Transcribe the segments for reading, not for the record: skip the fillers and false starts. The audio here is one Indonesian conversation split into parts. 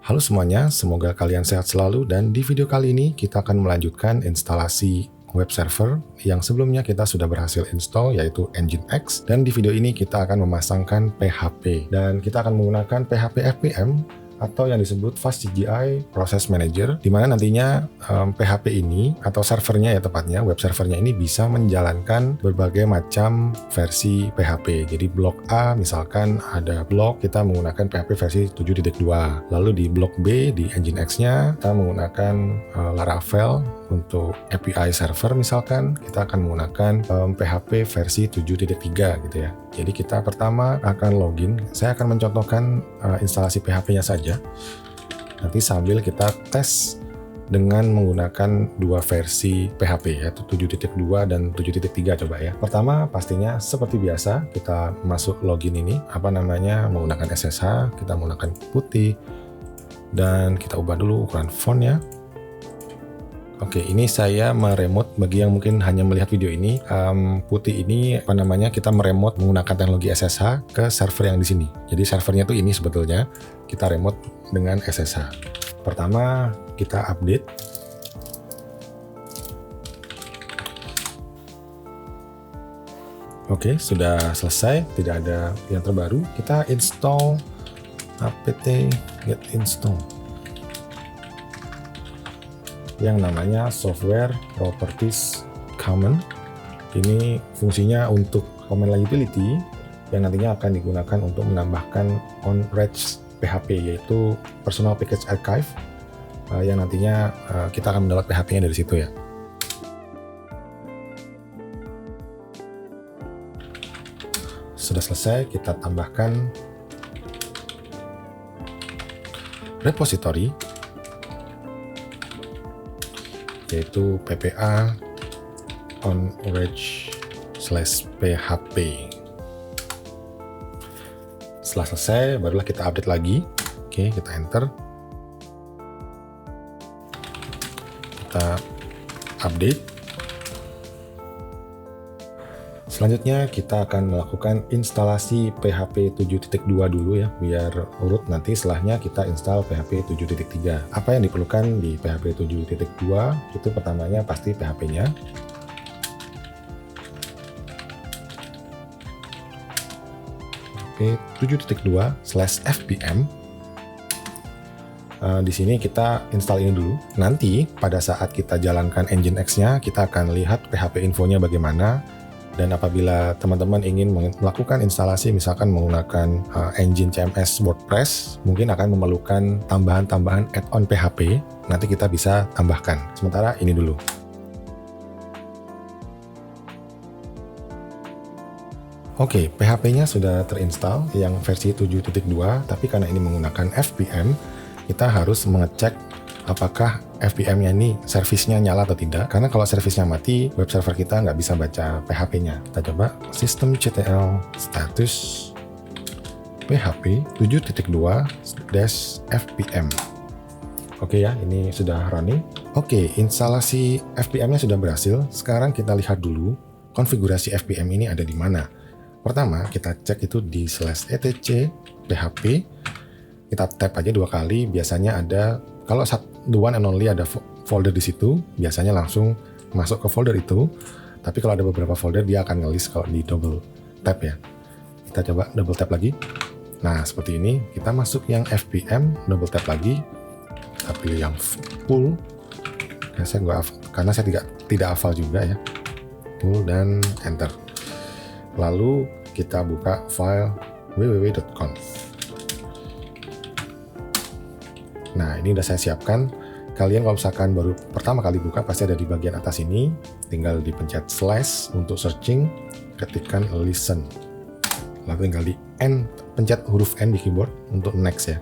Halo semuanya, semoga kalian sehat selalu dan di video kali ini kita akan melanjutkan instalasi web server yang sebelumnya kita sudah berhasil install yaitu Nginx, dan di video ini kita akan memasangkan PHP dan kita akan menggunakan PHP FPM atau yang disebut FastCGI Process Manager, di mana nantinya PHP ini atau servernya ya tepatnya web servernya ini bisa menjalankan berbagai macam versi PHP. Jadi blok A misalkan ada blok kita menggunakan PHP versi 7.2, lalu di blok B di Nginx-nya kita menggunakan Laravel untuk API server, misalkan kita akan menggunakan PHP versi 7.3 gitu ya. Jadi kita pertama akan login. Saya akan mencontohkan instalasi PHP-nya saja. Nanti sambil kita tes dengan menggunakan dua versi PHP yaitu 7.2 dan 7.3 coba ya. Pertama pastinya seperti biasa kita masuk login ini menggunakan SSH, kita menggunakan putih dan kita ubah dulu ukuran fontnya. Oke, ini saya meremote. Bagi yang mungkin hanya melihat video ini, putih ini kita meremote menggunakan teknologi SSH ke server yang di sini. Jadi servernya tuh ini sebetulnya kita remote dengan SSH. Pertama kita update. Oke, sudah selesai, tidak ada yang terbaru. Kita install apt get install yang namanya Software Properties Common. Ini fungsinya untuk command line utility yang nantinya akan digunakan untuk menambahkan on-reg PHP, yaitu Personal Package Archive, yang nantinya kita akan mendownload PHP-nya dari situ ya. Sudah selesai, kita tambahkan repository yaitu PPA onreg/php. Setelah selesai, barulah kita update lagi. Oke, kita enter. Kita update. Selanjutnya kita akan melakukan instalasi PHP 7.2 dulu ya, biar urut, nanti setelahnya kita install PHP 7.3. Apa yang diperlukan di PHP 7.2? Itu pertamanya pasti PHP-nya. PHP 7.2/fpm. Di sini kita install ini dulu. Nanti pada saat kita jalankan Nginx-nya, kita akan lihat PHP infonya bagaimana. Dan apabila teman-teman ingin melakukan instalasi misalkan menggunakan engine CMS WordPress, mungkin akan memerlukan tambahan-tambahan add-on PHP, nanti kita bisa tambahkan. Sementara ini dulu. Oke, PHP-nya sudah terinstall yang versi 7.2, tapi karena ini menggunakan FPM, kita harus mengecek apakah FPM-nya ini servisnya nyala atau tidak. Karena kalau servisnya mati, web server kita nggak bisa baca PHP-nya. Kita coba systemctl status PHP 7.2/fpm. Oke ya, ini sudah running. Oke, instalasi FPM-nya sudah berhasil. Sekarang kita lihat dulu konfigurasi FPM ini ada di mana. Pertama, kita cek itu di /etc php. Kita tap aja 2 kali, biasanya ada, kalau the one and only ada folder di situ, biasanya langsung masuk ke folder itu. Tapi kalau ada beberapa folder, dia akan nge-list kalau di double tap ya. Kita coba double tap lagi. Nah, seperti ini. Kita masuk yang FPM, double tap lagi. Kita pilih yang full. Karena saya tidak hafal juga ya. Full dan enter. Lalu kita buka file www.conf. Nah, ini udah saya siapkan. Kalian kalau misalkan baru pertama kali buka, pasti ada di bagian atas ini. Tinggal dipencet slash untuk searching, ketikkan listen. Lalu tinggal di N, pencet huruf N di keyboard untuk next ya.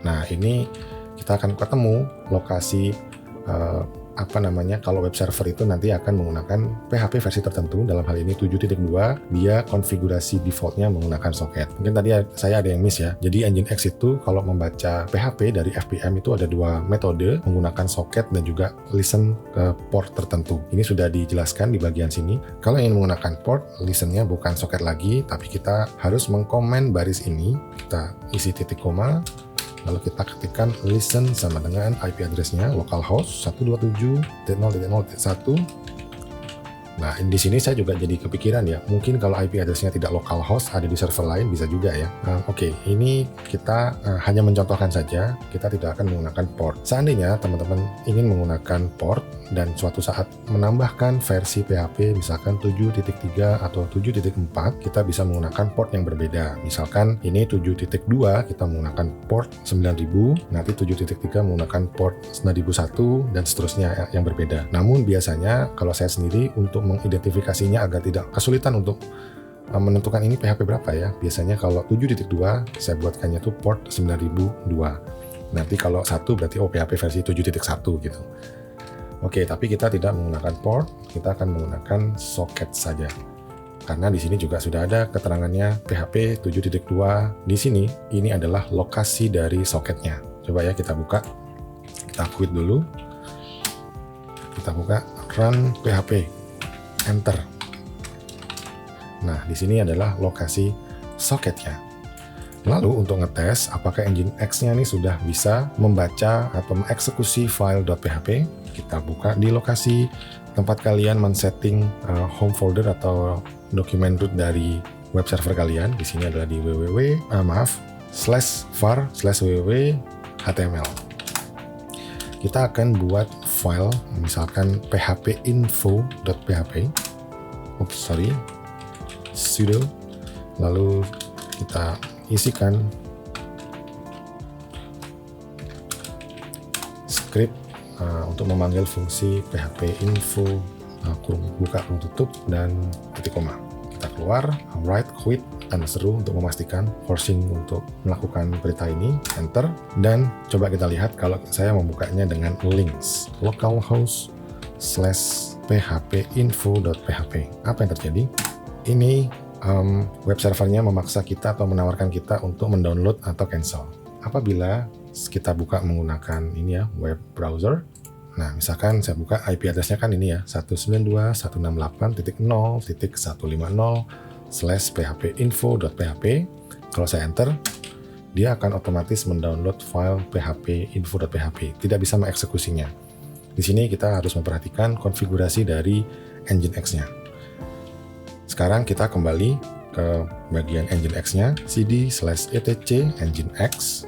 Nah, ini kita akan ketemu lokasi kalau web server itu nanti akan menggunakan PHP versi tertentu, dalam hal ini 7.2, dia konfigurasi defaultnya menggunakan soket. Mungkin tadi saya ada yang miss ya. Jadi Nginx itu kalau membaca PHP dari FPM itu ada dua metode, menggunakan soket dan juga listen ke port tertentu. Ini sudah dijelaskan di bagian sini. Kalau ingin menggunakan port, listennya bukan soket lagi, tapi kita harus mengkomen baris ini. Kita isi titik koma, lalu kita ketikkan listen sama dengan IP address-nya localhost 127.0.0.1. Nah, di sini saya juga jadi kepikiran ya, mungkin kalau IP address-nya tidak localhost, ada di server lain bisa juga ya. Oke, ini kita hanya mencontohkan saja, kita tidak akan menggunakan port. Seandainya teman-teman ingin menggunakan port dan suatu saat menambahkan versi PHP misalkan 7.3 atau 7.4, kita bisa menggunakan port yang berbeda. Misalkan ini 7.2 kita menggunakan port 9000, nanti 7.3 menggunakan port 9001 dan seterusnya yang berbeda. Namun biasanya kalau saya sendiri untuk mengidentifikasinya agar tidak kesulitan untuk menentukan ini PHP berapa ya. Biasanya kalau 7.2 saya buatkannya tuh port 9002. Nanti kalau 1 berarti PHP versi 7.1 gitu. Oke, tapi kita tidak menggunakan port, kita akan menggunakan soket saja. Karena di sini juga sudah ada keterangannya PHP 7.2 di sini, ini adalah lokasi dari soketnya. Coba ya kita buka. Kita quit dulu. Kita buka run PHP. Enter. Nah, di sini adalah lokasi soketnya. Lalu untuk ngetes apakah Nginx-nya ini sudah bisa membaca atau mengeksekusi file .php, kita buka di lokasi tempat kalian men-setting home folder atau dokumen root dari web server kalian. Di sini adalah di /var/www.html. Kita akan buat file misalkan phpinfo.php, sudo, lalu kita isikan script untuk memanggil fungsi phpinfo, buka kurung tutup dan titik koma. Kita keluar, write quit tanda seru untuk memastikan forcing untuk melakukan perintah ini, enter, dan coba kita lihat kalau saya membukanya dengan links localhost/phpinfo.php. Apa yang terjadi? Ini web servernya memaksa kita atau menawarkan kita untuk mendownload atau cancel. Apabila kita buka menggunakan ini ya, web browser. Nah, misalkan saya buka IP address-nya kan ini ya, 192.168.0.150/phpinfo.php. Kalau saya enter, dia akan otomatis mendownload file phpinfo.php. Tidak bisa mengeksekusinya. Di sini kita harus memperhatikan konfigurasi dari Nginx-nya. Sekarang kita kembali ke bagian Nginx-nya, cd/etc nginx.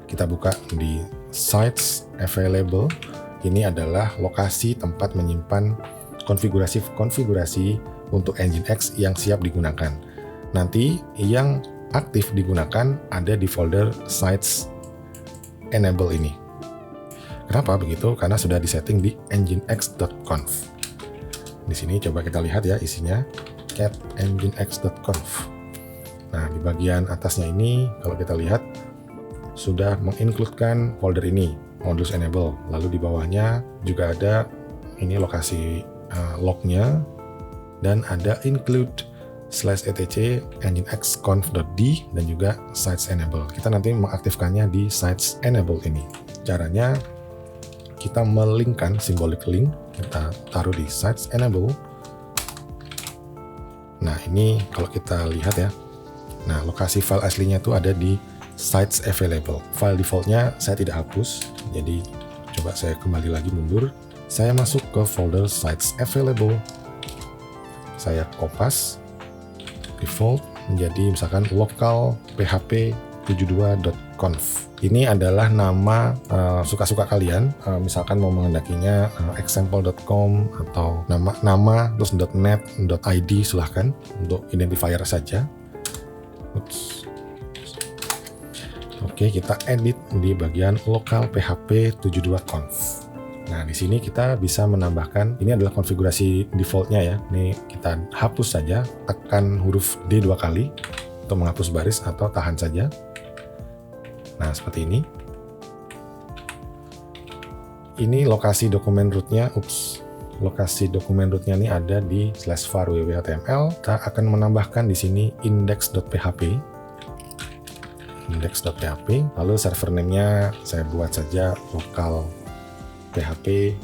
Kita buka di sites available. Ini adalah lokasi tempat menyimpan konfigurasi untuk Nginx yang siap digunakan. Nanti yang aktif digunakan ada di folder sites enable ini. Kenapa begitu? Karena sudah disetting di nginx.conf. Di sini coba kita lihat ya isinya, cat nginx.conf. Nah, di bagian atasnya ini kalau kita lihat sudah mengincludekan folder ini, modus enable. Lalu di bawahnya juga ada ini lokasi lognya dan ada include/etc nginx.conf.d dan juga sites enable. Kita nanti mengaktifkannya di sites enable ini. Caranya kita melinkkan symbolic link, kita taruh di sites enable. Nah, ini kalau kita lihat ya. Nah, lokasi file aslinya itu ada di sites available. File defaultnya saya tidak hapus, jadi coba saya kembali lagi mundur. Saya masuk ke folder sites available. Saya kopas default menjadi misalkan local php72.conf. Ini adalah nama suka-suka kalian. Misalkan mau menghendakinya example.com atau nama terus .net, .id silahkan untuk identifier saja. Oops. Oke, kita edit di bagian local php72conf. Nah, di sini kita bisa menambahkan, ini adalah konfigurasi defaultnya ya. Ini kita hapus saja, tekan huruf D 2 kali untuk menghapus baris atau tahan saja. Nah, seperti ini. ini lokasi dokumen rootnya, lokasi dokumen rootnya ini ada di /var www.html. Kita akan menambahkan di sini index.php. Lalu server name-nya saya buat saja lokal php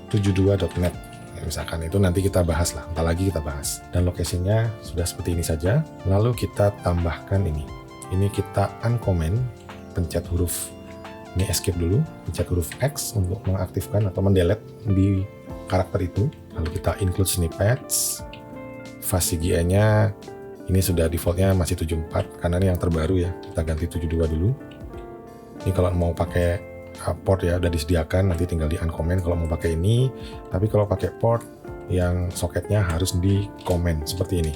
72.net. Misalkan itu nanti kita bahas lah, entar lagi kita bahas. Dan lokasinya sudah seperti ini saja. Lalu kita tambahkan ini. Ini kita uncomment, pencet huruf, ini escape dulu, pencet huruf X untuk mengaktifkan atau mendelete di karakter itu. Lalu kita include snippets. Fast CGI-nya ini sudah defaultnya masih 74 karena ini yang terbaru ya. Kita ganti 72 dulu. Ini kalau mau pakai port ya udah disediakan, nanti tinggal di uncomment kalau mau pakai ini. Tapi kalau pakai port yang soketnya harus di comment seperti ini.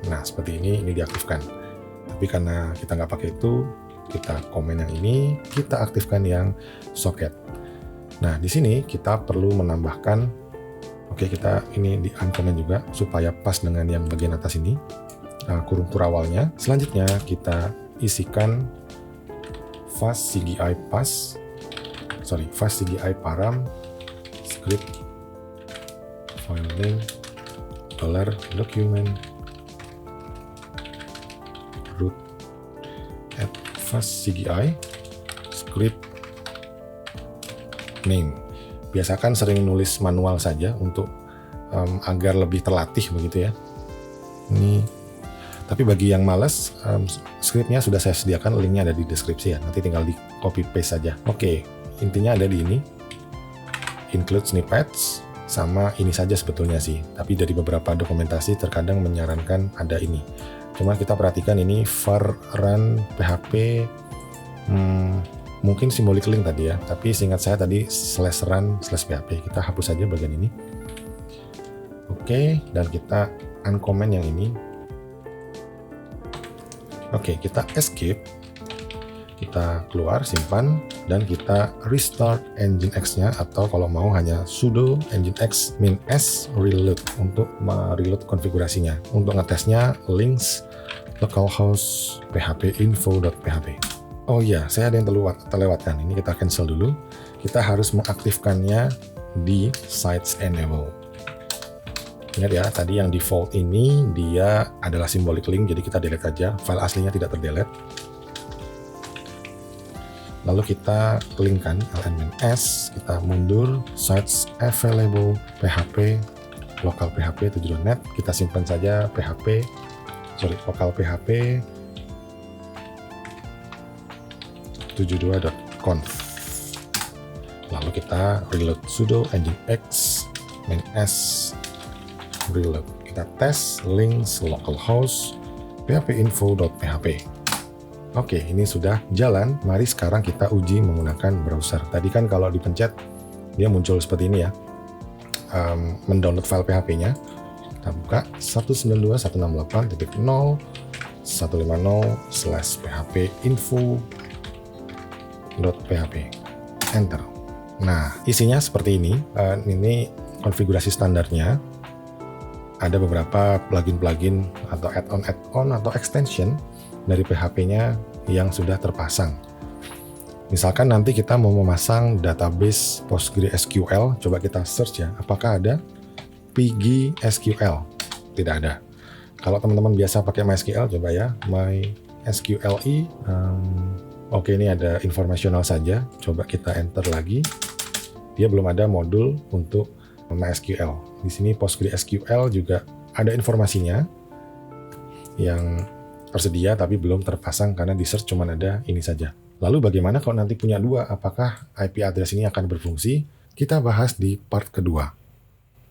Nah seperti ini diaktifkan. Tapi karena kita nggak pakai itu, kita comment yang ini, kita aktifkan yang soket. Nah di sini kita perlu menambahkan. Oke, kita ini di uncomment juga supaya pas dengan yang bagian atas ini, kurung awalnya. Selanjutnya kita isikan fast CGI param script file name $document root at fast CGI script name. Biasakan sering nulis manual saja untuk agar lebih terlatih begitu ya. Ini tapi bagi yang males, scriptnya sudah saya sediakan, linknya ada di deskripsi ya. Nanti tinggal di copy paste saja. Oke, intinya ada di ini. Include snippets sama ini saja sebetulnya sih. Tapi dari beberapa dokumentasi terkadang menyarankan ada ini. Cuma kita perhatikan ini var run php. Mungkin simbolik link tadi ya, tapi seingat saya tadi /run/php. Kita hapus saja bagian ini. Oke, dan kita uncomment yang ini. Oke, kita escape. Kita keluar, simpan, dan kita restart Nginx-nya, atau kalau mau hanya sudo nginx -s reload untuk mereload konfigurasinya. Untuk ngetesnya links localhost php info.php. Oh iya, saya ada yang terlewatkan. Ini kita cancel dulu. Kita harus mengaktifkannya di sites enable. Ingat ya, tadi yang default ini dia adalah symbolic link, jadi kita delete aja. File aslinya tidak terdelete. Lalu kita linkkan ln-s, kita mundur sites available php local php 7.net. Kita simpan saja local php 72.conf. Lalu kita reload sudo nginx -s reload. Kita tes links localhost php info.php. Oke, ini sudah jalan. Mari sekarang kita uji menggunakan browser. Tadi kan kalau dipencet dia muncul seperti ini ya. Mendownload file PHP-nya. Kita buka 192.168.0.150/php info.php. Enter. Nah, isinya seperti ini. Ini konfigurasi standarnya. Ada beberapa plugin-plugin atau add-on atau extension dari PHP-nya yang sudah terpasang. Misalkan nanti kita mau memasang database PostgreSQL, coba kita search ya, apakah ada PGSQL? Tidak ada. Kalau teman-teman biasa pakai MySQL, coba ya, MySQLi. Oke, ini ada informasional saja. Coba kita enter lagi. Dia belum ada modul untuk MySQL. Di sini PostgreSQL juga ada informasinya yang tersedia tapi belum terpasang karena di search cuma ada ini saja. Lalu bagaimana kalau nanti punya dua? Apakah IP address ini akan berfungsi? Kita bahas di part kedua.